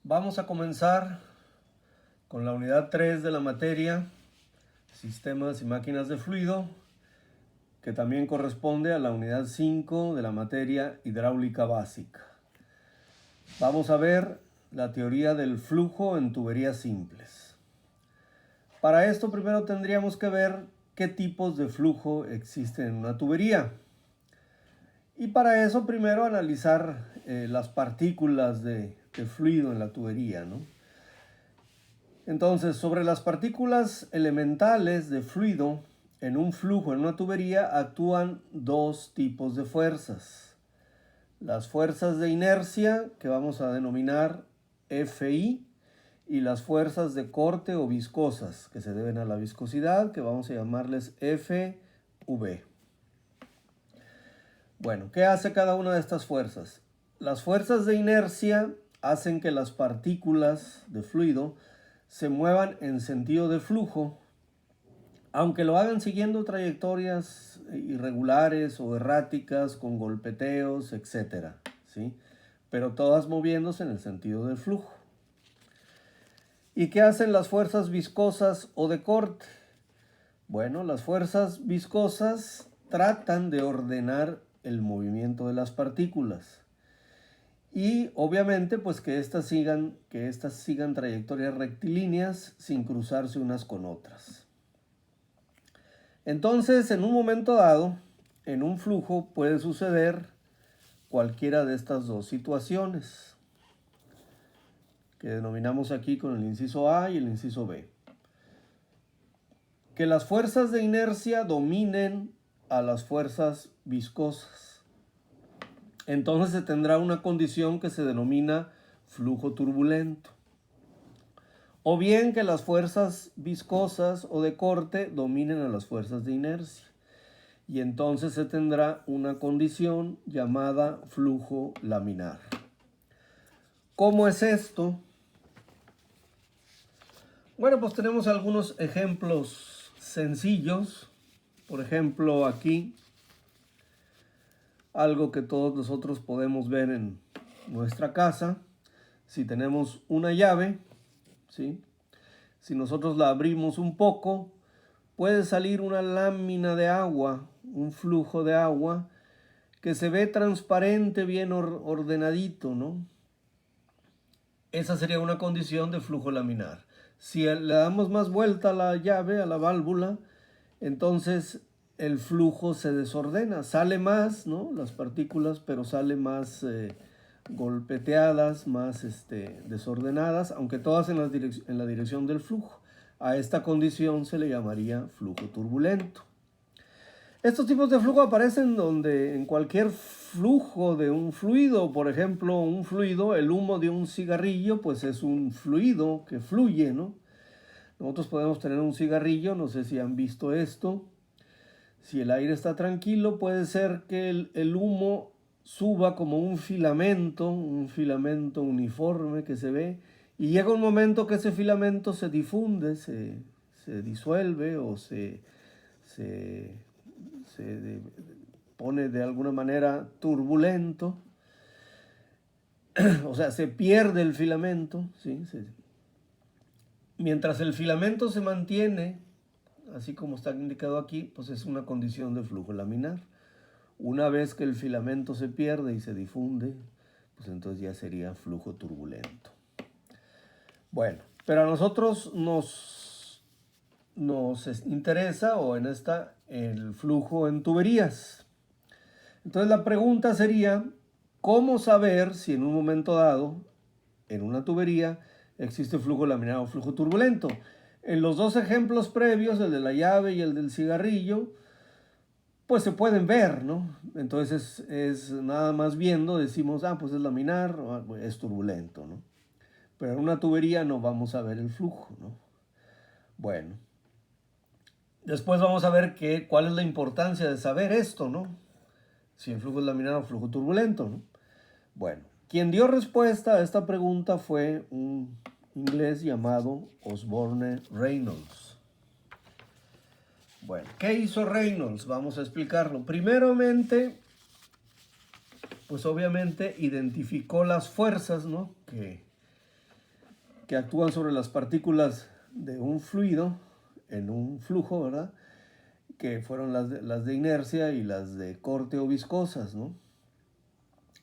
Vamos a comenzar con la unidad 3 de la materia, sistemas y máquinas de fluido, que también corresponde a la unidad 5 de la materia hidráulica básica. Vamos a ver la teoría del flujo en tuberías simples. Para esto primero tendríamos que ver qué tipos de flujo existen en una tubería. Y para eso primero analizar las partículas de fluido en la tubería, ¿no? Entonces, sobre las partículas elementales de fluido en un flujo en una tubería actúan dos tipos de fuerzas. Las fuerzas de inercia, que vamos a denominar FI, y las fuerzas de corte o viscosas, que se deben a la viscosidad, que vamos a llamarles FV. Bueno, ¿qué hace cada una de estas fuerzas? Las fuerzas de inercia hacen que las partículas de fluido se muevan en sentido de flujo, aunque lo hagan siguiendo trayectorias irregulares o erráticas, con golpeteos, etc., ¿sí? Pero todas moviéndose en el sentido del flujo. ¿Y qué hacen las fuerzas viscosas o de corte? Bueno, las fuerzas viscosas tratan de ordenar el movimiento de las partículas. Y obviamente pues que estas sigan trayectorias rectilíneas sin cruzarse unas con otras. Entonces, en un momento dado, en un flujo puede suceder cualquiera de estas dos situaciones, que denominamos aquí con el inciso A y el inciso B. Que las fuerzas de inercia dominen a las fuerzas viscosas. Entonces se tendrá una condición que se denomina flujo turbulento. O bien que las fuerzas viscosas o de corte dominen a las fuerzas de inercia. Y entonces se tendrá una condición llamada flujo laminar. ¿Cómo es esto? Bueno, pues tenemos algunos ejemplos sencillos. Por ejemplo, aquí, algo que todos nosotros podemos ver en nuestra casa. Si tenemos una llave, ¿sí? Si nosotros la abrimos un poco, puede salir una lámina de agua, un flujo de agua que se ve transparente, bien ordenadito, ¿no? Esa sería una condición de flujo laminar. Si le damos más vuelta a la llave, a la válvula, entonces el flujo se desordena. Sale más, ¿no? Las partículas, pero sale más golpeteadas, más desordenadas, aunque todas en la dirección del flujo. A esta condición se le llamaría flujo turbulento. Estos tipos de flujo aparecen en cualquier flujo de un fluido. Por ejemplo, un fluido, el humo de un cigarrillo, pues es un fluido que fluye, ¿no? Nosotros podemos tener un cigarrillo, no sé si han visto esto. Si el aire está tranquilo, puede ser que el humo suba como un filamento uniforme que se ve, y llega un momento que ese filamento se difunde, se disuelve o se pone de alguna manera turbulento, o sea, se pierde el filamento, ¿sí? Mientras el filamento se mantiene, así como está indicado aquí, pues es una condición de flujo laminar. Una vez que el filamento se pierde y se difunde, pues entonces ya sería flujo turbulento. Bueno, pero a nosotros nos interesa, o en esta, el flujo en tuberías. Entonces la pregunta sería, ¿cómo saber si en un momento dado, en una tubería, existe flujo laminar o flujo turbulento? En los dos ejemplos previos, el de la llave y el del cigarrillo, pues se pueden ver, ¿no? Entonces es nada más viendo, decimos, pues es laminar o es turbulento, ¿no? Pero en una tubería no vamos a ver el flujo, ¿no? Bueno, después vamos a ver cuál es la importancia de saber esto, ¿no? Si el flujo es laminar o flujo turbulento, ¿no? Bueno, quien dio respuesta a esta pregunta fue un inglés llamado Osborne Reynolds. Bueno, ¿qué hizo Reynolds? Vamos a explicarlo. Primeramente, pues obviamente identificó las fuerzas, ¿no? que que actúan sobre las partículas de un fluido en un flujo, ¿verdad? Que fueron las de inercia y las de corte o viscosas, ¿no?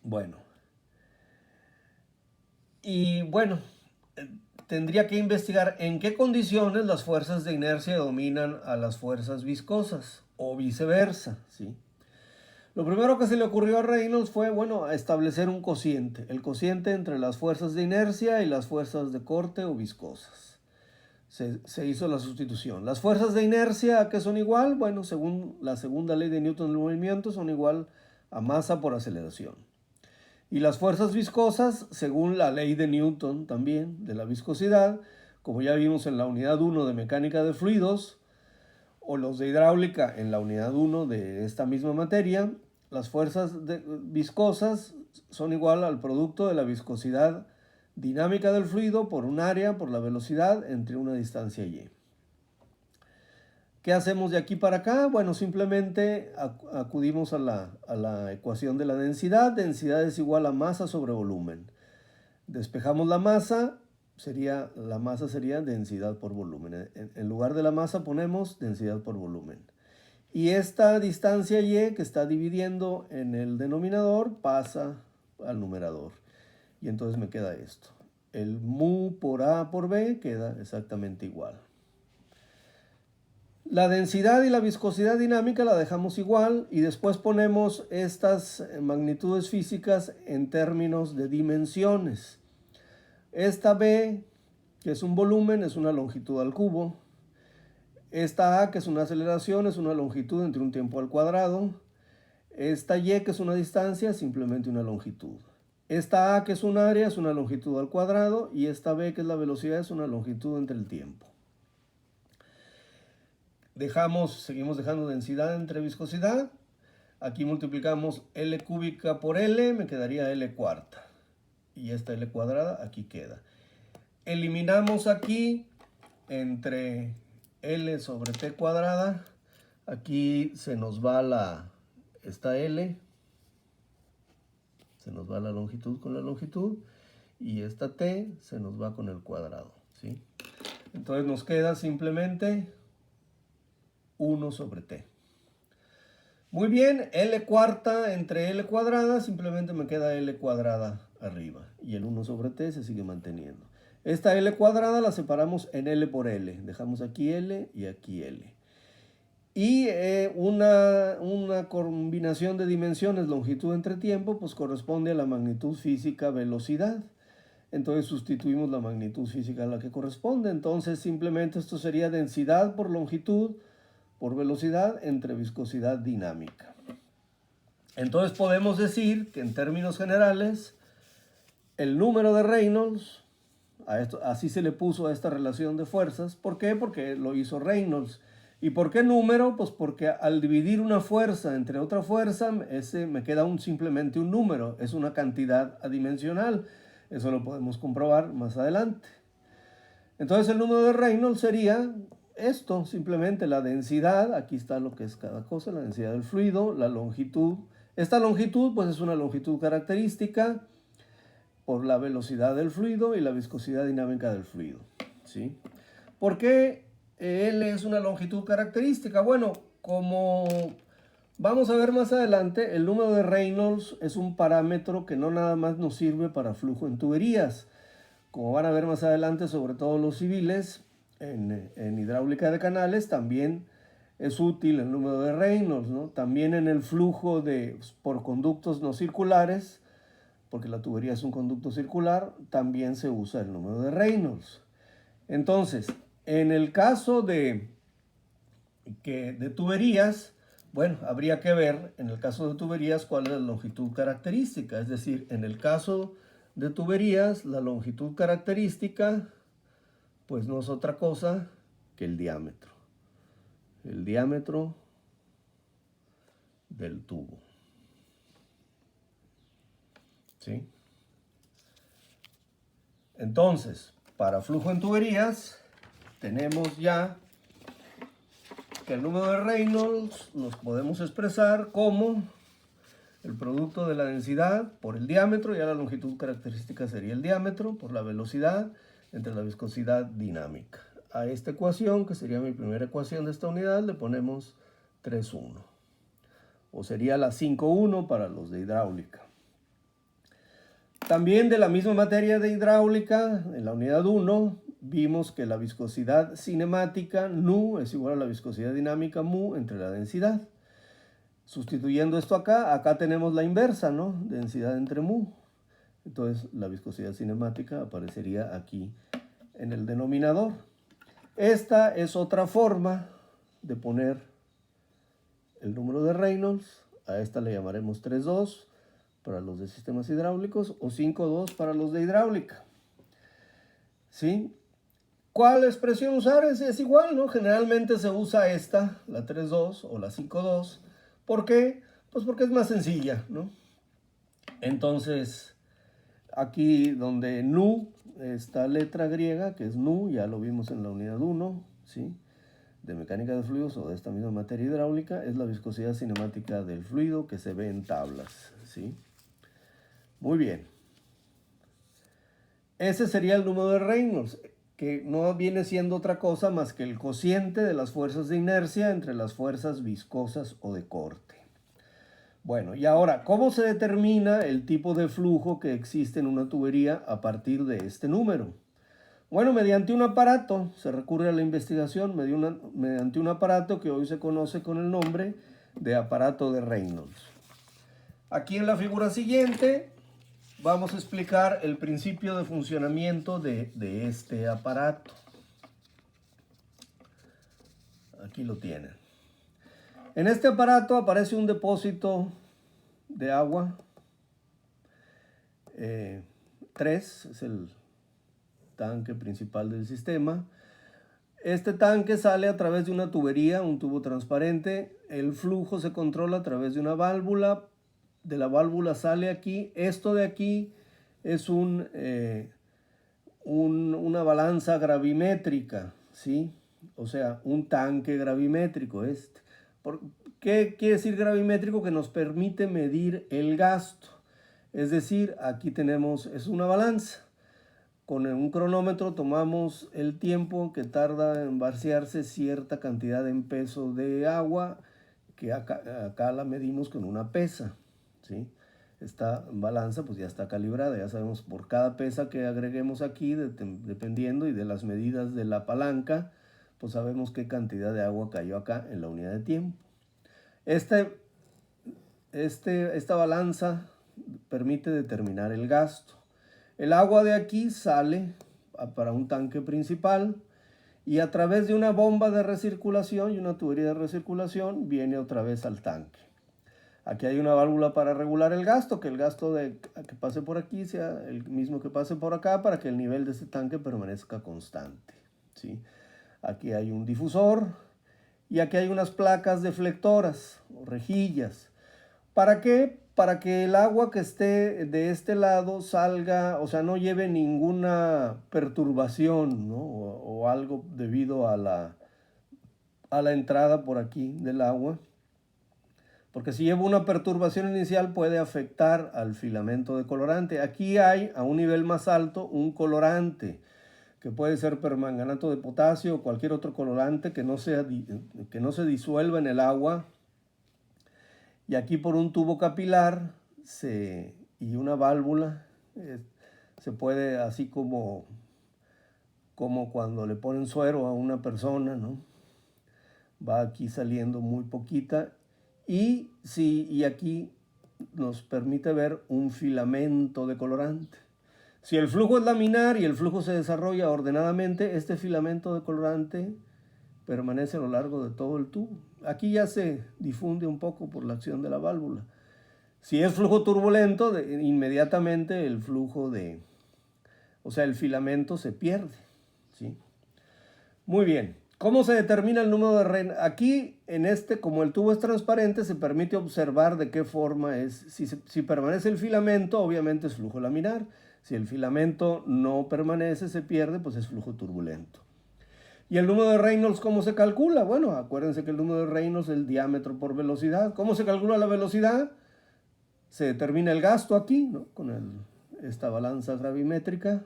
Bueno. Y bueno, tendría que investigar en qué condiciones las fuerzas de inercia dominan a las fuerzas viscosas o viceversa, ¿sí? Lo primero que se le ocurrió a Reynolds fue, bueno, establecer un cociente, el cociente entre las fuerzas de inercia y las fuerzas de corte o viscosas. Se hizo la sustitución. Las fuerzas de inercia, ¿a qué son igual? Bueno, según la segunda ley de Newton del movimiento, son igual a masa por aceleración. Y las fuerzas viscosas, según la ley de Newton también, de la viscosidad, como ya vimos en la unidad 1 de mecánica de fluidos, o los de hidráulica en la unidad 1 de esta misma materia, las fuerzas viscosas son igual al producto de la viscosidad dinámica del fluido por un área, por la velocidad, entre una distancia y. ¿Qué hacemos de aquí para acá? Bueno, simplemente acudimos a la ecuación de la densidad. Densidad es igual a masa sobre volumen. Despejamos la masa sería densidad por volumen. En lugar de la masa ponemos densidad por volumen. Y esta distancia y que está dividiendo en el denominador pasa al numerador. Y entonces me queda esto. El mu por A por B queda exactamente igual. La densidad y la viscosidad dinámica la dejamos igual y después ponemos estas magnitudes físicas en términos de dimensiones. Esta B, que es un volumen, es una longitud al cubo. Esta A, que es una aceleración, es una longitud entre un tiempo al cuadrado. Esta Y, que es una distancia, es simplemente una longitud. Esta A, que es un área, es una longitud al cuadrado. Y esta B, que es la velocidad, es una longitud entre el tiempo. Seguimos dejando densidad entre viscosidad. Aquí multiplicamos L cúbica por L, me quedaría L cuarta. Y esta L cuadrada aquí queda. Eliminamos aquí entre L sobre T cuadrada. Aquí se nos va esta L. Se nos va la longitud con la longitud. Y esta T se nos va con el cuadrado, ¿sí? Entonces nos queda simplemente 1 sobre T. Muy bien, L cuarta entre L cuadrada, simplemente me queda L cuadrada arriba. Y el 1 sobre T se sigue manteniendo. Esta L cuadrada la separamos en L por L. Dejamos aquí L y aquí L. Y una combinación de dimensiones, longitud entre tiempo, pues corresponde a la magnitud física velocidad. Entonces sustituimos la magnitud física a la que corresponde. Entonces simplemente esto sería densidad por longitud por velocidad entre viscosidad dinámica. Entonces podemos decir que en términos generales el número de Reynolds, así se le puso a esta relación de fuerzas. ¿Por qué? Porque lo hizo Reynolds. ¿Y por qué número? Pues porque al dividir una fuerza entre otra fuerza, me queda simplemente un número, es una cantidad adimensional. Eso lo podemos comprobar más adelante. Entonces el número de Reynolds sería esto, simplemente la densidad, aquí está lo que es cada cosa, la densidad del fluido, la longitud. Esta longitud pues es una longitud característica por la velocidad del fluido y la viscosidad dinámica del fluido, ¿sí? ¿Por qué L es una longitud característica? Bueno, como vamos a ver más adelante, el número de Reynolds es un parámetro que no nada más nos sirve para flujo en tuberías. Como van a ver más adelante, sobre todo los civiles, en hidráulica de canales también es útil el número de Reynolds, ¿no? También en el flujo por conductos no circulares, porque la tubería es un conducto circular, también se usa el número de Reynolds. Entonces, en el caso de tuberías, bueno, habría que ver en el caso de tuberías cuál es la longitud característica. Es decir, en el caso de tuberías, la longitud característica pues no es otra cosa que el diámetro. El diámetro del tubo. ¿Sí? Entonces, para flujo en tuberías, tenemos ya que el número de Reynolds nos podemos expresar como el producto de la densidad por el diámetro, ya la longitud característica sería el diámetro por la velocidad entre la viscosidad dinámica. A esta ecuación, que sería mi primera ecuación de esta unidad, le ponemos 3,1. O sería la 5,1 para los de hidráulica. También de la misma materia de hidráulica, en la unidad 1, vimos que la viscosidad cinemática, nu, es igual a la viscosidad dinámica, mu, entre la densidad. Sustituyendo esto acá tenemos la inversa, ¿no? Densidad entre mu. Entonces la viscosidad cinemática aparecería aquí en el denominador. Esta es otra forma de poner el número de Reynolds. A esta le llamaremos 3,2 para los de sistemas hidráulicos o 5,2 para los de hidráulica. ¿Sí? ¿Cuál expresión usar? Es igual, ¿no? Generalmente se usa esta, la 3,2 o la 5,2. ¿Por qué? Pues porque es más sencilla, ¿no? Entonces, aquí donde nu, esta letra griega, que es nu, ya lo vimos en la unidad 1, ¿sí? De mecánica de fluidos o de esta misma materia hidráulica, es la viscosidad cinemática del fluido que se ve en tablas, ¿sí? Muy bien. Ese sería el número de Reynolds, que no viene siendo otra cosa más que el cociente de las fuerzas de inercia entre las fuerzas viscosas o de corte. Bueno, y ahora, ¿cómo se determina el tipo de flujo que existe en una tubería a partir de este número? Bueno, mediante un aparato, se recurre a la investigación mediante un aparato que hoy se conoce con el nombre de aparato de Reynolds. Aquí en la figura siguiente vamos a explicar el principio de funcionamiento de este aparato. Aquí lo tienen. En este aparato aparece un depósito de agua. 3 es el tanque principal del sistema. Este tanque sale a través de una tubería, un tubo transparente. El flujo se controla a través de una válvula. De la válvula sale aquí. Esto de aquí es una balanza gravimétrica, ¿sí? O sea, un tanque gravimétrico. ¿Qué quiere decir gravimétrico? Que nos permite medir el gasto. Es decir, aquí tenemos, es una balanza. Con un cronómetro tomamos el tiempo que tarda en vaciarse cierta cantidad en peso de agua, que acá la medimos con una pesa, ¿sí? Esta balanza pues ya está calibrada, ya sabemos por cada pesa que agreguemos aquí, dependiendo y de las medidas de la palanca, pues sabemos qué cantidad de agua cayó acá en la unidad de tiempo. Esta balanza permite determinar el gasto. El agua de aquí sale para un tanque principal y a través de una bomba de recirculación y una tubería de recirculación viene otra vez al tanque. Aquí hay una válvula para regular el gasto, que el gasto que pase por aquí sea el mismo que pase por acá para que el nivel de este tanque permanezca constante, ¿sí? Aquí hay un difusor y aquí hay unas placas deflectoras o rejillas. ¿Para qué? Para que el agua que esté de este lado salga, o sea, no lleve ninguna perturbación, ¿no? o algo debido a la entrada por aquí del agua. Porque si lleva una perturbación inicial puede afectar al filamento de colorante. Aquí hay, a un nivel más alto, un colorante, que puede ser permanganato de potasio o cualquier otro colorante que no se disuelva en el agua. Y aquí por un tubo capilar y una válvula se puede, así como cuando le ponen suero a una persona, ¿no? Va aquí saliendo muy poquita y aquí nos permite ver un filamento de colorante. Si el flujo es laminar y el flujo se desarrolla ordenadamente, este filamento de colorante permanece a lo largo de todo el tubo. Aquí ya se difunde un poco por la acción de la válvula. Si es flujo turbulento, inmediatamente el el filamento se pierde, ¿sí? Muy bien. ¿Cómo se determina el número de Reynolds? Aquí, como el tubo es transparente, se permite observar de qué forma es. Si permanece el filamento, obviamente es flujo laminar. Si el filamento no permanece, se pierde, pues es flujo turbulento. ¿Y el número de Reynolds cómo se calcula? Bueno, acuérdense que el número de Reynolds es el diámetro por velocidad. ¿Cómo se calcula la velocidad? Se determina el gasto aquí, ¿no? Con esta balanza gravimétrica.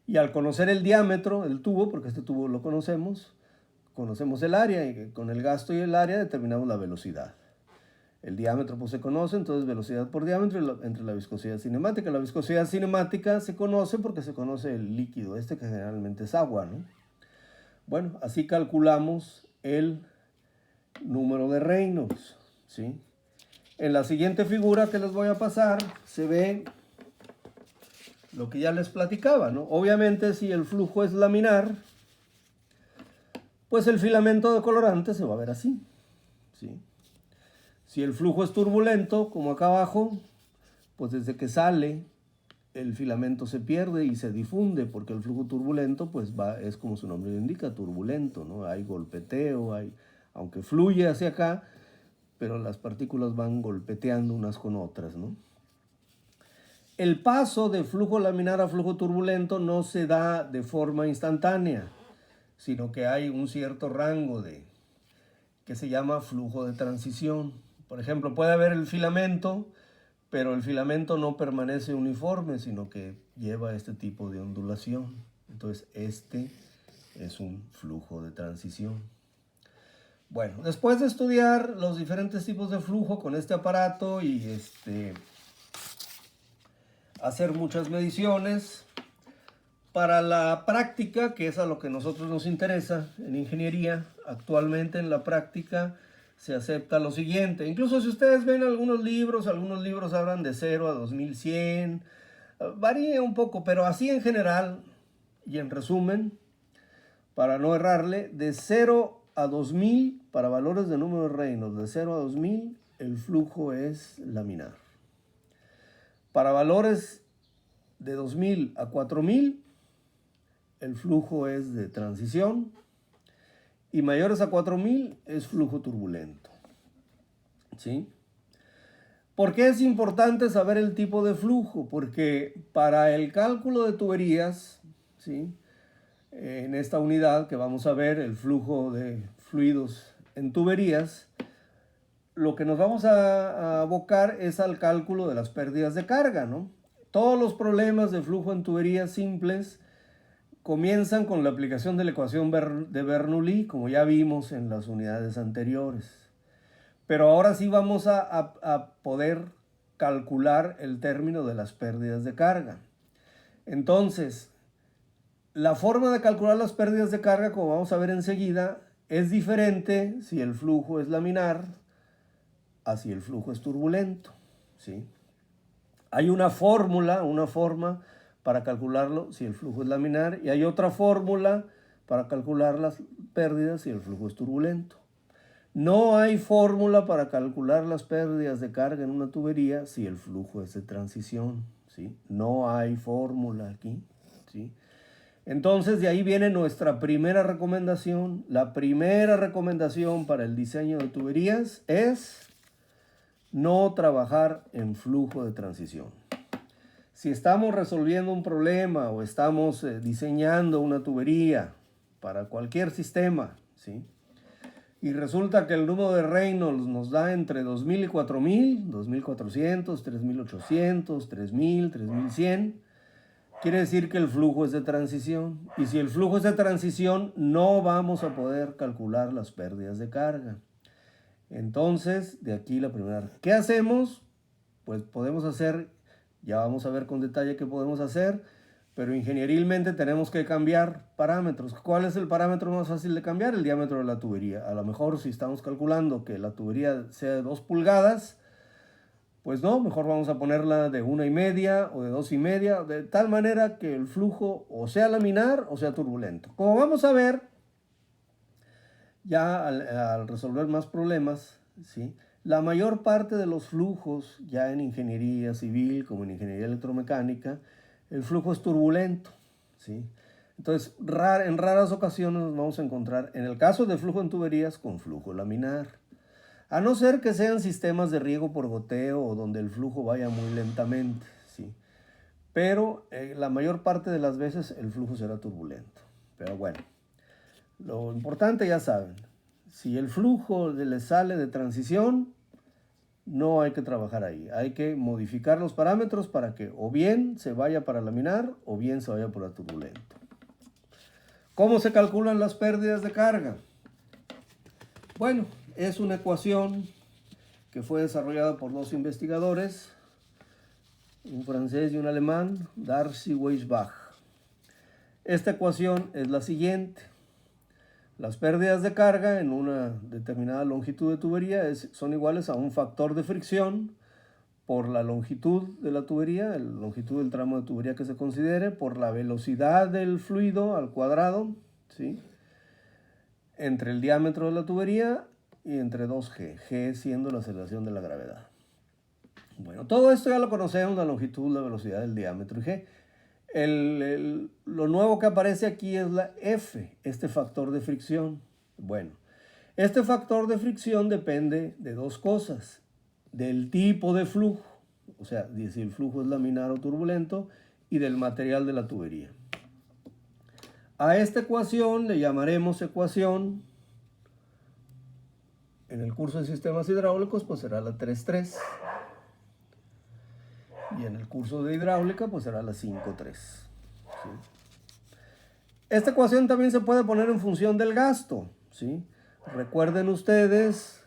Y al conocer el diámetro del tubo, porque este tubo lo conocemos el área y con el gasto y el área determinamos la velocidad. El diámetro pues se conoce, entonces velocidad por diámetro entre la viscosidad cinemática. La viscosidad cinemática se conoce porque se conoce el líquido este que generalmente es agua, ¿no? Bueno, así calculamos el número de Reynolds, ¿sí? En la siguiente figura que les voy a pasar se ve lo que ya les platicaba, ¿no? Obviamente si el flujo es laminar, pues el filamento de colorante se va a ver así, ¿sí? Si el flujo es turbulento, como acá abajo, pues desde que sale el filamento se pierde y se difunde, porque el flujo turbulento pues es como su nombre lo indica, turbulento, ¿no? Hay golpeteo, aunque fluye hacia acá, pero las partículas van golpeteando unas con otras, ¿no? El paso de flujo laminar a flujo turbulento no se da de forma instantánea, sino que hay un cierto rango que se llama flujo de transición. Por ejemplo, puede haber el filamento, pero el filamento no permanece uniforme, sino que lleva este tipo de ondulación. Entonces, este es un flujo de transición. Bueno, después de estudiar los diferentes tipos de flujo con este aparato y hacer muchas mediciones, para la práctica, que es a lo que a nosotros nos interesa en ingeniería, actualmente en la práctica se acepta lo siguiente. Incluso si ustedes ven algunos libros hablan de 0 a 2100, varía un poco, pero así en general y en resumen, para no errarle, de 0 a 2000, para valores de número de Reynolds, de 0 a 2000, el flujo es laminar. Para valores de 2000 a 4000, el flujo es de transición, y mayores a 4000 es flujo turbulento, ¿sí? ¿Por qué es importante saber el tipo de flujo? Porque para el cálculo de tuberías, ¿sí?, en esta unidad que vamos a ver, el flujo de fluidos en tuberías, lo que nos vamos a abocar es al cálculo de las pérdidas de carga, ¿no? Todos los problemas de flujo en tuberías simples comienzan con la aplicación de la ecuación de Bernoulli, como ya vimos en las unidades anteriores. Pero ahora sí vamos a poder calcular el término de las pérdidas de carga. Entonces, la forma de calcular las pérdidas de carga, como vamos a ver enseguida, es diferente si el flujo es laminar a si el flujo es turbulento, ¿sí? Hay una forma para calcularlo si el flujo es laminar, y hay otra fórmula para calcular las pérdidas si el flujo es turbulento. No hay fórmula para calcular las pérdidas de carga en una tubería si el flujo es de transición, ¿sí? No hay fórmula aquí, ¿sí? Entonces de ahí viene nuestra primera recomendación. La primera recomendación para el diseño de tuberías es no trabajar en flujo de transición. Si estamos resolviendo un problema o estamos diseñando una tubería para cualquier sistema, ¿sí?, y resulta que el número de Reynolds nos da entre 2000 y 4000, 2400, 3800, 3000, 3100, quiere decir que el flujo es de transición. Y si el flujo es de transición, no vamos a poder calcular las pérdidas de carga. Entonces, de aquí la primera. ¿Qué hacemos? Pues podemos hacer, ya vamos a ver con detalle qué podemos hacer, pero ingenierilmente tenemos que cambiar parámetros. ¿Cuál es el parámetro más fácil de cambiar? El diámetro de la tubería. A lo mejor si estamos calculando que la tubería sea de 2 pulgadas, pues no, mejor vamos a ponerla de 1,5 o de 2,5, de tal manera que el flujo o sea laminar o sea turbulento. Como vamos a ver, ya al resolver más problemas, ¿sí?, la mayor parte de los flujos, ya en ingeniería civil como en ingeniería electromecánica, el flujo es turbulento, ¿sí? Entonces, en raras ocasiones nos vamos a encontrar, en el caso de flujo en tuberías, con flujo laminar. A no ser que sean sistemas de riego por goteo o donde el flujo vaya muy lentamente, ¿sí? Pero la mayor parte de las veces el flujo será turbulento. Pero bueno, lo importante ya saben, si el flujo le sale de transición, no hay que trabajar ahí. Hay que modificar los parámetros para que o bien se vaya para laminar o bien se vaya para turbulento. ¿Cómo se calculan las pérdidas de carga? Bueno, es una ecuación que fue desarrollada por dos investigadores, un francés y un alemán, Darcy-Weisbach. Esta ecuación es la siguiente. Las pérdidas de carga en una determinada longitud de tubería son iguales a un factor de fricción por la longitud de la tubería, la longitud del tramo de tubería que se considere, por la velocidad del fluido al cuadrado, ¿sí?, entre el diámetro de la tubería y entre 2G, G siendo la aceleración de la gravedad. Bueno, todo esto ya lo conocemos, la longitud, la velocidad del diámetro y G. Lo nuevo que aparece aquí es la F, este factor de fricción. Bueno, este factor de fricción depende de dos cosas: del tipo de flujo, o sea, si el flujo es laminar o turbulento, y del material de la tubería. A esta ecuación le llamaremos ecuación, en el curso de sistemas hidráulicos, pues será la 3.3. Y en el curso de hidráulica, pues será la 5.3. ¿Sí? Esta ecuación también se puede poner en función del gasto, ¿sí? Recuerden ustedes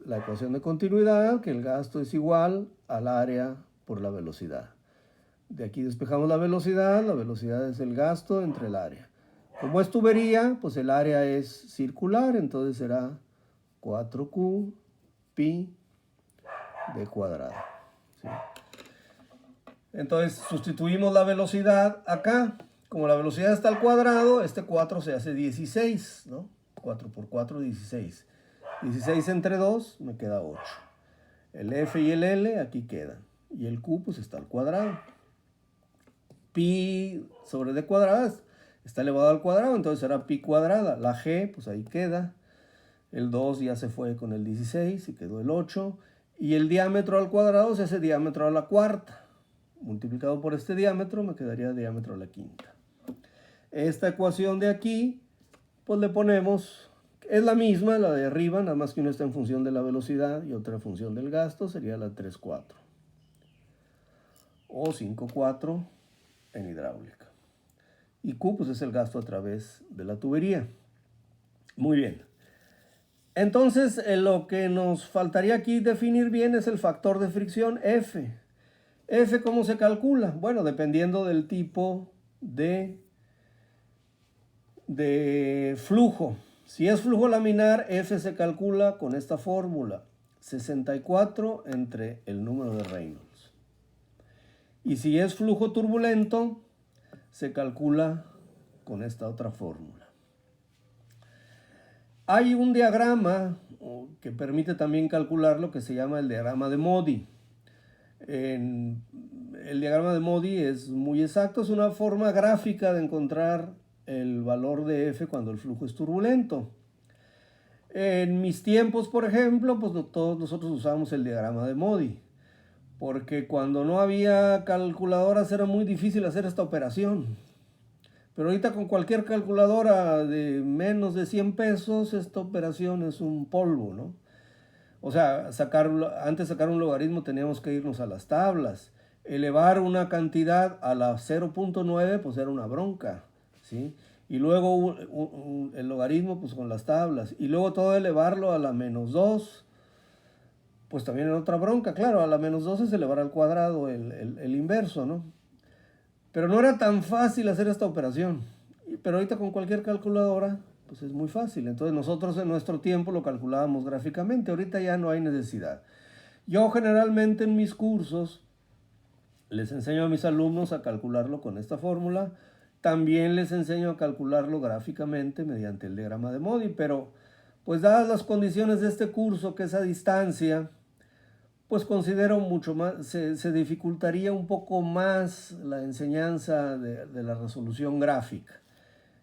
la ecuación de continuidad, que el gasto es igual al área por la velocidad. De aquí despejamos la velocidad es el gasto entre el área. Como es tubería, pues el área es circular, entonces será 4Q pi d cuadrado. ¿Sí? Entonces sustituimos la velocidad acá. Como la velocidad está al cuadrado, este 4 se hace 16, ¿no? 4 por 4, 16. 16 entre 2 me queda 8. El F y el L aquí quedan. Y el Q pues está al cuadrado. Pi sobre d cuadrada está elevado al cuadrado, entonces será pi cuadrada. La G pues ahí queda. El 2 ya se fue con el 16 y quedó el 8. Y el diámetro al cuadrado se hace diámetro a la cuarta. Multiplicado por este diámetro me quedaría diámetro a la quinta. Esta ecuación de aquí, pues le ponemos, es la misma, la de arriba, nada más que una está en función de la velocidad y otra en función del gasto, sería la 3.4. O 5.4 en hidráulica. Y Q pues es el gasto a través de la tubería. Muy bien. Entonces, lo que nos faltaría aquí definir bien es el factor de fricción F. F, ¿cómo se calcula? Bueno, dependiendo del tipo de flujo. Si es flujo laminar, F se calcula con esta fórmula: 64 entre el número de Reynolds. Y si es flujo turbulento, se calcula con esta otra fórmula. Hay un diagrama que permite también calcularlo, que se llama el diagrama de Modi. El diagrama de Modi es muy exacto, es una forma gráfica de encontrar el valor de F cuando el flujo es turbulento. En mis tiempos, por ejemplo, pues todos nosotros usábamos el diagrama de Modi, porque cuando no había calculadoras era muy difícil hacer esta operación. Pero ahorita con cualquier calculadora de menos de 100 pesos, esta operación es un polvo, ¿no? O sea, antes de sacar un logaritmo teníamos que irnos a las tablas. Elevar una cantidad a la 0.9 pues era una bronca, ¿sí? Y luego el logaritmo pues con las tablas. Y luego todo elevarlo a la menos 2, pues también era otra bronca. Claro, a la menos 2 es elevar al cuadrado el inverso, ¿no? Pero no era tan fácil hacer esta operación. Pero ahorita con cualquier calculadora pues es muy fácil. Entonces nosotros en nuestro tiempo lo calculábamos gráficamente. Ahorita ya no hay necesidad. Yo generalmente en mis cursos les enseño a mis alumnos a calcularlo con esta fórmula. También les enseño a calcularlo gráficamente mediante el diagrama de Modi. Pero pues dadas las condiciones de este curso, que es a distancia, pues considero mucho más, se dificultaría un poco más la enseñanza de la resolución gráfica.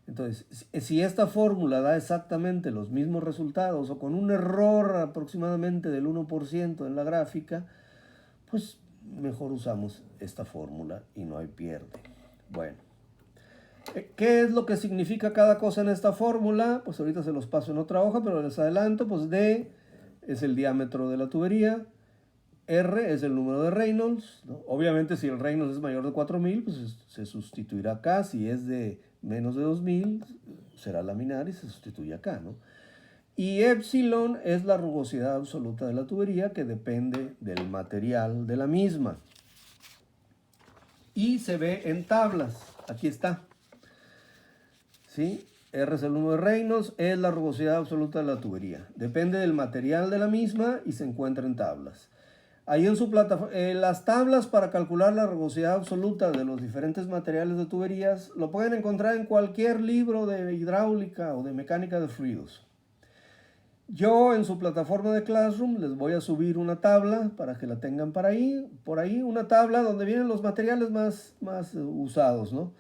Entonces, si esta fórmula da exactamente los mismos resultados o con un error aproximadamente del 1% en la gráfica, pues mejor usamos esta fórmula y no hay pierde. Bueno, ¿qué es lo que significa cada cosa en esta fórmula? Pues ahorita se los paso en otra hoja, pero les adelanto, pues D es el diámetro de la tubería, R es el número de Reynolds, ¿no? Obviamente si el Reynolds es mayor de 4000, pues se sustituirá acá. Si es de menos de 2000, será laminar y se sustituye acá, ¿no? Y epsilon es la rugosidad absoluta de la tubería, que depende del material de la misma. Y se ve en tablas. Aquí está. ¿Sí? R es el número de Reynolds, es la rugosidad absoluta de la tubería. Depende del material de la misma y se encuentra en tablas. Ahí en su plataforma, las tablas para calcular la rugosidad absoluta de los diferentes materiales de tuberías lo pueden encontrar en cualquier libro de hidráulica o de mecánica de fluidos. Yo en su plataforma de Classroom les voy a subir una tabla para que la tengan por ahí una tabla donde vienen los materiales más usados, ¿no?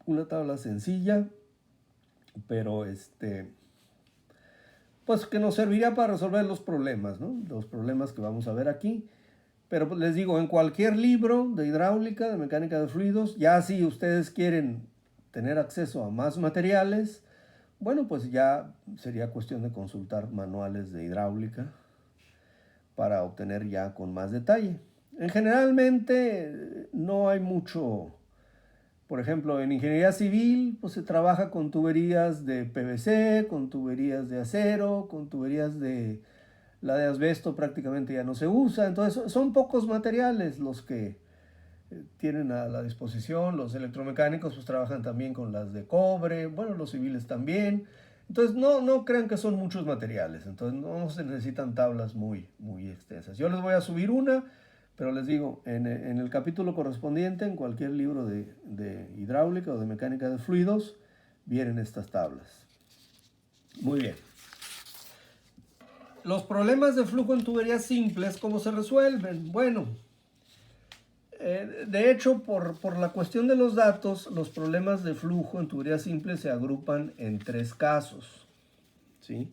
Una tabla sencilla, pero pues que nos servirá para resolver los problemas, ¿no? Los problemas que vamos a ver aquí. Pero pues les digo, en cualquier libro de hidráulica, de mecánica de fluidos, ya si ustedes quieren tener acceso a más materiales, bueno, pues ya sería cuestión de consultar manuales de hidráulica para obtener ya con más detalle. Generalmente no hay mucho. Por ejemplo, en ingeniería civil, pues se trabaja con tuberías de PVC, con tuberías de acero, con tuberías de... La de asbesto prácticamente ya no se usa. Entonces, son pocos materiales los que tienen a la disposición. Los electromecánicos pues trabajan también con las de cobre, bueno, los civiles también. Entonces, no crean que son muchos materiales. Entonces, no se necesitan tablas muy extensas. Yo les voy a subir una. Pero les digo, en el capítulo correspondiente, en cualquier libro de hidráulica o de mecánica de fluidos, vienen estas tablas. Muy bien. Los problemas de flujo en tuberías simples, ¿cómo se resuelven? Bueno, de hecho, por la cuestión de los datos, los problemas de flujo en tuberías simples se agrupan en 3 casos, ¿sí?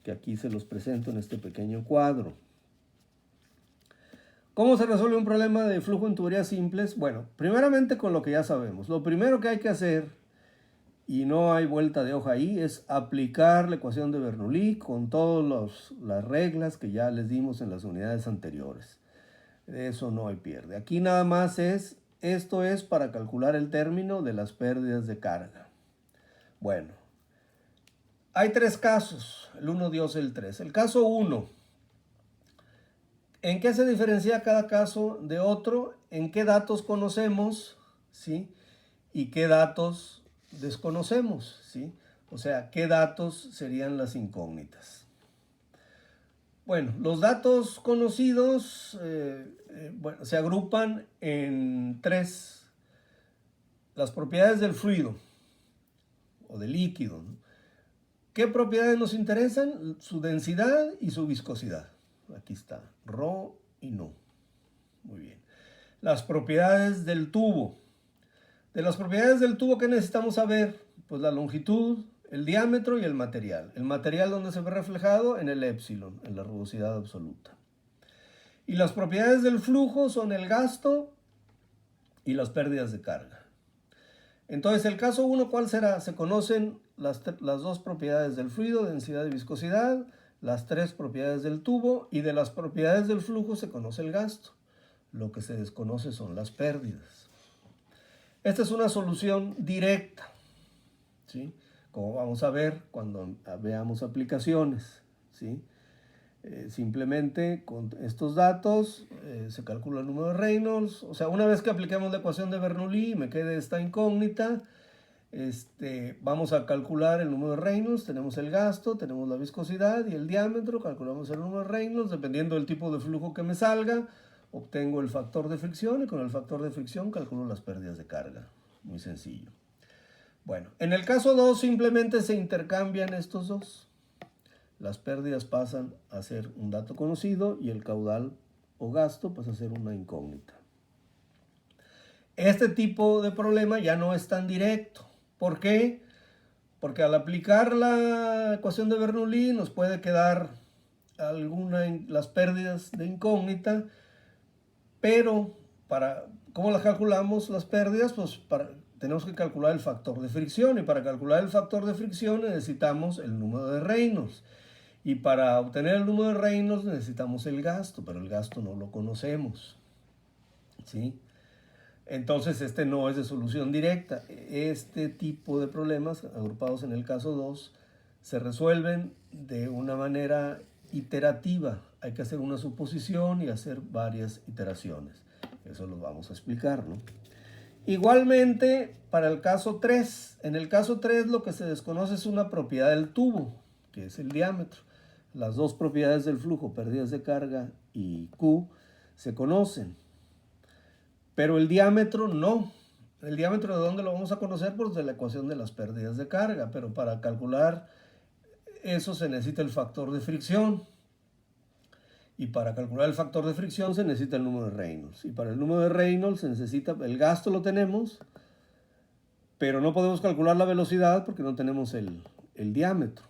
Que aquí se los presento en este pequeño cuadro. ¿Cómo se resuelve un problema de flujo en tuberías simples? Bueno, primeramente con lo que ya sabemos. Lo primero que hay que hacer, y no hay vuelta de hoja ahí, es aplicar la ecuación de Bernoulli con todas las reglas que ya les dimos en las unidades anteriores. De eso no hay pierde. Aquí nada más esto es para calcular el término de las pérdidas de carga. Bueno, hay 3 casos, el 1, 2, el 3. El caso 1. ¿En qué se diferencia cada caso de otro? ¿En qué datos conocemos? ¿Sí? ¿Y qué datos desconocemos? ¿Sí? O sea, ¿qué datos serían las incógnitas? Bueno, los datos conocidos se agrupan en 3. Las propiedades del fluido o del líquido, ¿no? ¿Qué propiedades nos interesan? Su densidad y su viscosidad. Aquí está, ρ y nu. Muy bien. Las propiedades del tubo. De las propiedades del tubo, ¿qué necesitamos saber? Pues la longitud, el diámetro y el material. El material donde se ve reflejado en el épsilon, en la rugosidad absoluta. Y las propiedades del flujo son el gasto y las pérdidas de carga. Entonces, el caso 1, ¿cuál será? Se conocen las 2 propiedades del fluido, densidad y viscosidad, las 3 propiedades del tubo, y de las propiedades del flujo se conoce el gasto. Lo que se desconoce son las pérdidas. Esta es una solución directa, ¿sí? Como vamos a ver cuando veamos aplicaciones, ¿sí? Simplemente con estos datos se calcula el número de Reynolds. O sea, una vez que apliquemos la ecuación de Bernoulli y me quede esta incógnita, vamos a calcular el número de Reynolds. Tenemos el gasto, tenemos la viscosidad y el diámetro. Calculamos el número de Reynolds. Dependiendo del tipo de flujo que me salga, obtengo el factor de fricción, y con el factor de fricción calculo las pérdidas de carga. Muy sencillo. Bueno, en el caso 2 simplemente se intercambian estos dos. Las pérdidas pasan a ser un dato conocido y el caudal o gasto pasa a ser una incógnita. Este tipo de problema ya no es tan directo. ¿Por qué? Porque al aplicar la ecuación de Bernoulli nos puede quedar las pérdidas de incógnita, pero ¿cómo las calculamos las pérdidas? Pues tenemos que calcular el factor de fricción, y para calcular el factor de fricción necesitamos el número de Reynolds. Y para obtener el número de Reynolds necesitamos el gasto, pero el gasto no lo conocemos, ¿sí? Entonces este no es de solución directa. Este tipo de problemas, agrupados en el caso 2, se resuelven de una manera iterativa. Hay que hacer una suposición y hacer varias iteraciones. Eso lo vamos a explicar, ¿no? Igualmente, para el caso 3, en el caso 3 lo que se desconoce es una propiedad del tubo, que es el diámetro. Las dos propiedades del flujo, pérdidas de carga y Q, se conocen. Pero el diámetro no. ¿El diámetro de dónde lo vamos a conocer? Pues de la ecuación de las pérdidas de carga. Pero para calcular eso se necesita el factor de fricción. Y para calcular el factor de fricción se necesita el número de Reynolds. Y para el número de Reynolds se necesita, el gasto lo tenemos, pero no podemos calcular la velocidad porque no tenemos el diámetro.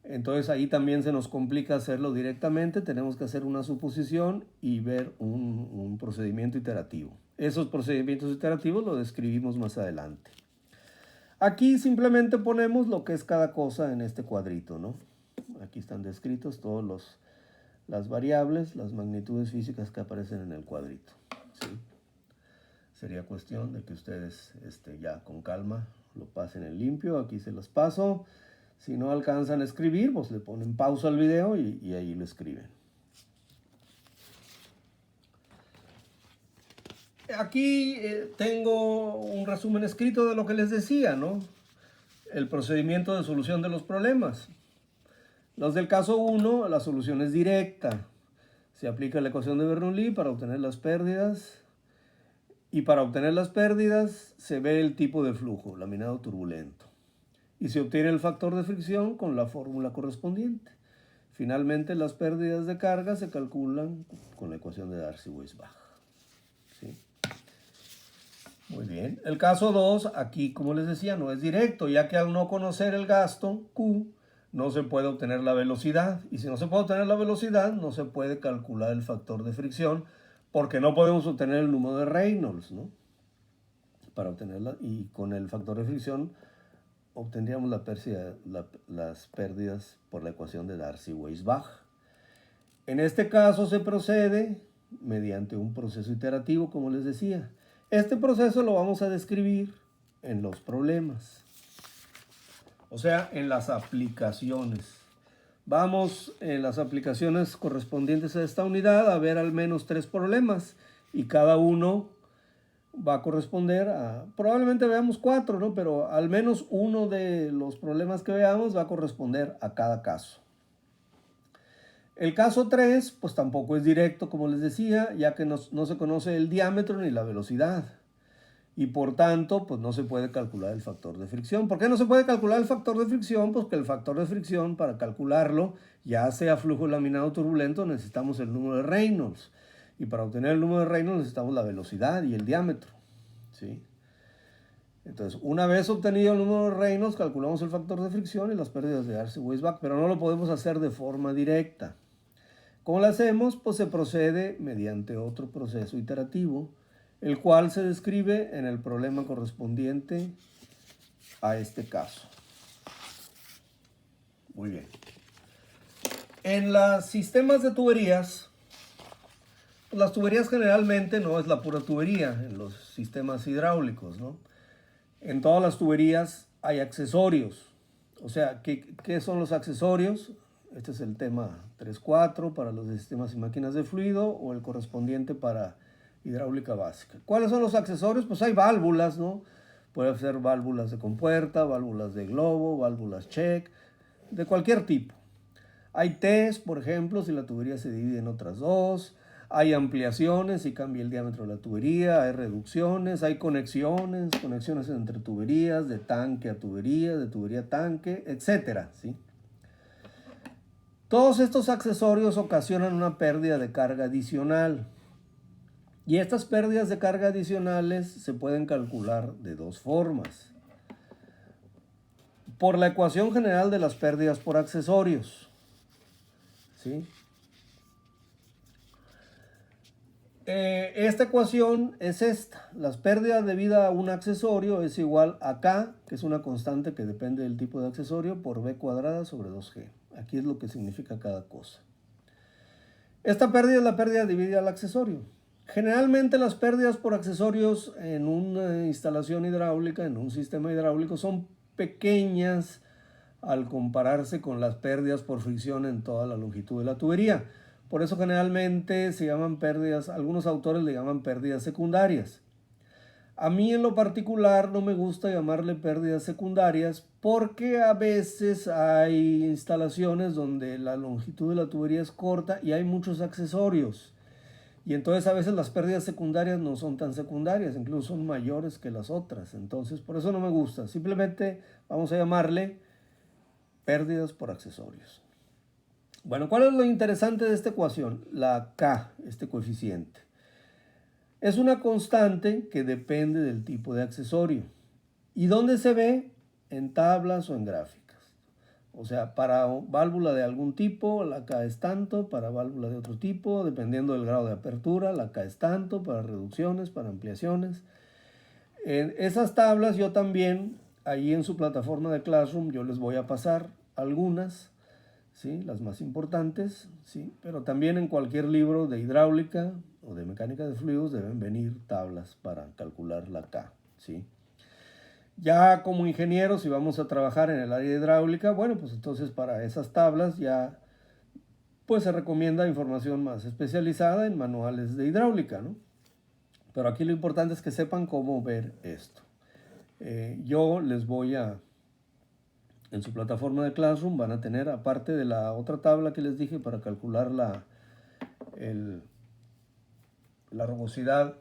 Entonces ahí también se nos complica hacerlo directamente. Tenemos que hacer una suposición y ver un procedimiento iterativo. Esos procedimientos iterativos los describimos más adelante. Aquí simplemente ponemos lo que es cada cosa en este cuadrito, ¿no? Aquí están descritos todos las variables, las magnitudes físicas que aparecen en el cuadrito, ¿sí? Sería cuestión de que ustedes ya con calma lo pasen en limpio. Aquí se los paso. Si no alcanzan a escribir, pues le ponen pausa al video y ahí lo escriben. Aquí tengo un resumen escrito de lo que les decía, ¿no? El procedimiento de solución de los problemas. Los del caso 1, la solución es directa. Se aplica la ecuación de Bernoulli para obtener las pérdidas. Y para obtener las pérdidas se ve el tipo de flujo, laminado turbulento. Y se obtiene el factor de fricción con la fórmula correspondiente. Finalmente, las pérdidas de carga se calculan con la ecuación de Darcy-Weisbach, ¿sí? Muy bien. El caso 2, aquí, como les decía, no es directo, ya que al no conocer el gasto, Q, no se puede obtener la velocidad. Y si no se puede obtener la velocidad, no se puede calcular el factor de fricción, porque no podemos obtener el número de Reynolds, ¿no? Para obtenerla, y con el factor de fricción obtendríamos las pérdidas por la ecuación de Darcy-Weisbach. En este caso se procede mediante un proceso iterativo, como les decía. Este proceso lo vamos a describir en los problemas, o sea, en las aplicaciones. Vamos en las aplicaciones correspondientes a esta unidad a ver al menos 3 problemas y cada uno va a corresponder a, probablemente veamos 4, ¿no? Pero al menos uno de los problemas que veamos va a corresponder a cada caso. El caso 3, pues tampoco es directo, como les decía, ya que no se conoce el diámetro ni la velocidad. Y por tanto, pues no se puede calcular el factor de fricción. ¿Por qué no se puede calcular el factor de fricción? Pues que el factor de fricción, para calcularlo, ya sea flujo laminado turbulento, necesitamos el número de Reynolds. Y para obtener el número de Reynolds necesitamos la velocidad y el diámetro, ¿sí? Entonces, una vez obtenido el número de Reynolds, calculamos el factor de fricción y las pérdidas de Darcy-Weisbach, pero no lo podemos hacer de forma directa. ¿Cómo lo hacemos? Pues se procede mediante otro proceso iterativo, el cual se describe en el problema correspondiente a este caso. Muy bien. En los sistemas de tuberías, las tuberías generalmente no es la pura tubería en los sistemas hidráulicos, ¿no? En todas las tuberías hay accesorios. O sea, ¿qué son los accesorios? Este es el tema 3.4 para los sistemas y máquinas de fluido o el correspondiente para hidráulica básica. ¿Cuáles son los accesorios? Pues hay válvulas, ¿no? Puede ser válvulas de compuerta, válvulas de globo, válvulas check, de cualquier tipo. Hay test, por ejemplo, si la tubería se divide en otras dos. Hay ampliaciones si cambia el diámetro de la tubería. Hay reducciones, hay conexiones entre tuberías, de tanque a tubería, de tubería a tanque, etcétera, ¿sí? Todos estos accesorios ocasionan una pérdida de carga adicional. Y estas pérdidas de carga adicionales se pueden calcular de dos formas. Por la ecuación general de las pérdidas por accesorios, ¿sí? Esta ecuación es esta. Las pérdidas debidas a un accesorio es igual a K, que es una constante que depende del tipo de accesorio, por B cuadrada sobre 2G. Aquí es lo que significa cada cosa. Esta pérdida es la pérdida dividida al accesorio. Generalmente las pérdidas por accesorios en una instalación hidráulica, en un sistema hidráulico, son pequeñas al compararse con las pérdidas por fricción en toda la longitud de la tubería. Por eso generalmente se llaman pérdidas, algunos autores le llaman pérdidas secundarias. A mí en lo particular no me gusta llamarle pérdidas secundarias porque a veces hay instalaciones donde la longitud de la tubería es corta y hay muchos accesorios. Y entonces a veces las pérdidas secundarias no son tan secundarias, incluso son mayores que las otras. Entonces por eso no me gusta. Simplemente vamos a llamarle pérdidas por accesorios. Bueno, ¿cuál es lo interesante de esta ecuación? La K, este coeficiente. Es una constante que depende del tipo de accesorio. ¿Y dónde se ve? En tablas o en gráficas. O sea, para válvula de algún tipo, la K es tanto, para válvula de otro tipo, dependiendo del grado de apertura, la K es tanto, para reducciones, para ampliaciones. En esas tablas yo también, ahí en su plataforma de Classroom, yo les voy a pasar algunas, ¿sí? Las más importantes, ¿sí? Pero también en cualquier libro de hidráulica o de mecánica de fluidos deben venir tablas para calcular la K, ¿sí? Ya como ingenieros, si vamos a trabajar en el área hidráulica, bueno, pues entonces para esas tablas ya pues se recomienda información más especializada en manuales de hidráulica, ¿no? Pero aquí lo importante es que sepan cómo ver esto. Yo les voy a, en su plataforma de Classroom van a tener, aparte de la otra tabla que les dije para calcular la rugosidad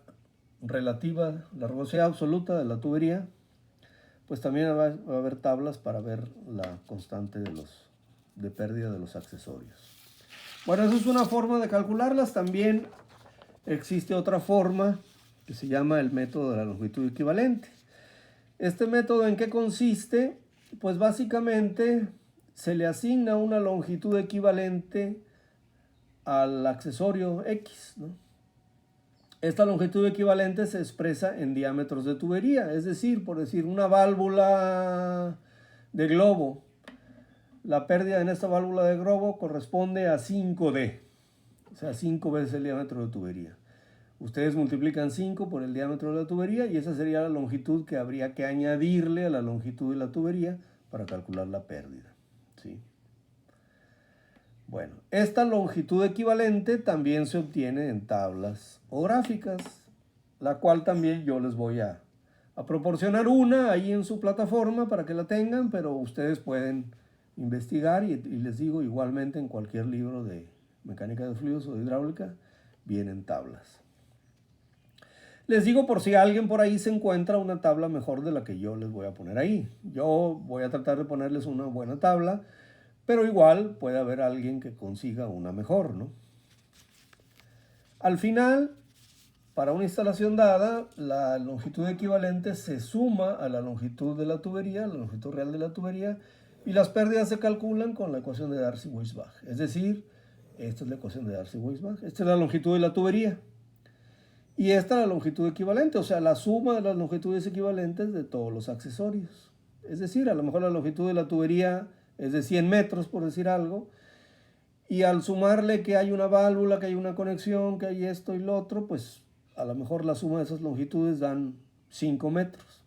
relativa, la rugosidad absoluta de la tubería, pues también va a haber tablas para ver la constante de pérdida de los accesorios. Bueno, esa es una forma de calcularlas. También existe otra forma que se llama el método de la longitud equivalente. ¿Este método en qué consiste? Pues básicamente se le asigna una longitud equivalente al accesorio X, ¿no? Esta longitud equivalente se expresa en diámetros de tubería, es decir, por decir una válvula de globo, la pérdida en esta válvula de globo corresponde a 5D, o sea, 5 veces el diámetro de tubería. Ustedes multiplican 5 por el diámetro de la tubería y esa sería la longitud que habría que añadirle a la longitud de la tubería para calcular la pérdida, ¿sí? Bueno, esta longitud equivalente también se obtiene en tablas o gráficas, la cual también yo les voy a proporcionar una ahí en su plataforma para que la tengan, pero ustedes pueden investigar y les digo, igualmente en cualquier libro de mecánica de fluidos o de hidráulica vienen tablas. Les digo por si alguien por ahí se encuentra una tabla mejor de la que yo les voy a poner ahí. Yo voy a tratar de ponerles una buena tabla, pero igual puede haber alguien que consiga una mejor, ¿no? Al final, para una instalación dada, la longitud equivalente se suma a la longitud de la tubería, la longitud real de la tubería, y las pérdidas se calculan con la ecuación de Darcy-Weisbach. Es decir, esta es la ecuación de Darcy-Weisbach, esta es la longitud de la tubería. Y esta es la longitud equivalente, o sea, la suma de las longitudes equivalentes de todos los accesorios. Es decir, a lo mejor la longitud de la tubería es de 100 metros, por decir algo, y al sumarle que hay una válvula, que hay una conexión, que hay esto y lo otro, pues a lo mejor la suma de esas longitudes dan 5 metros.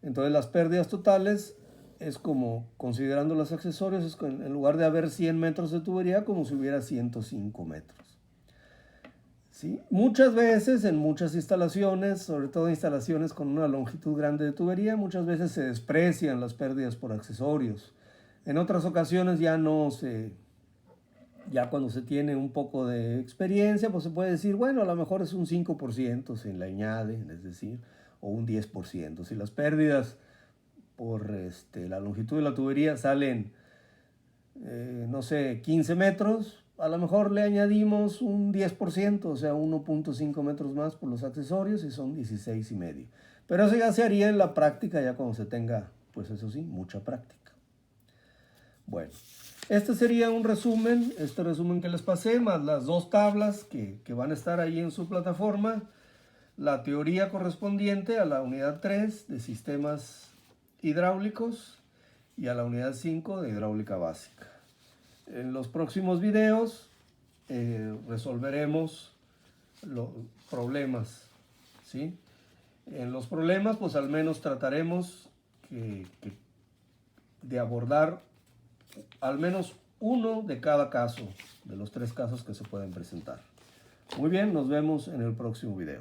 Entonces las pérdidas totales es como, considerando los accesorios, es en lugar de haber 100 metros de tubería, como si hubiera 105 metros. ¿Sí? Muchas veces en muchas instalaciones, sobre todo instalaciones con una longitud grande de tubería, muchas veces se desprecian las pérdidas por accesorios. En otras ocasiones ya cuando se tiene un poco de experiencia, pues se puede decir, bueno, a lo mejor es un 5% se le añade, es decir, o un 10%. Si las pérdidas por la longitud de la tubería salen, no sé, 15 metros, a lo mejor le añadimos un 10%, o sea, 1.5 metros más por los accesorios y son 16,5. Pero eso ya se haría en la práctica, ya cuando se tenga, pues eso sí, mucha práctica. Bueno, este sería un resumen, este resumen que les pasé, más las dos tablas que van a estar ahí en su plataforma. La teoría correspondiente a la unidad 3 de sistemas hidráulicos y a la unidad 5 de hidráulica básica. En los próximos videos resolveremos los problemas, ¿sí? En los problemas, pues al menos trataremos de abordar al menos uno de cada caso, de los 3 casos que se pueden presentar. Muy bien, nos vemos en el próximo video.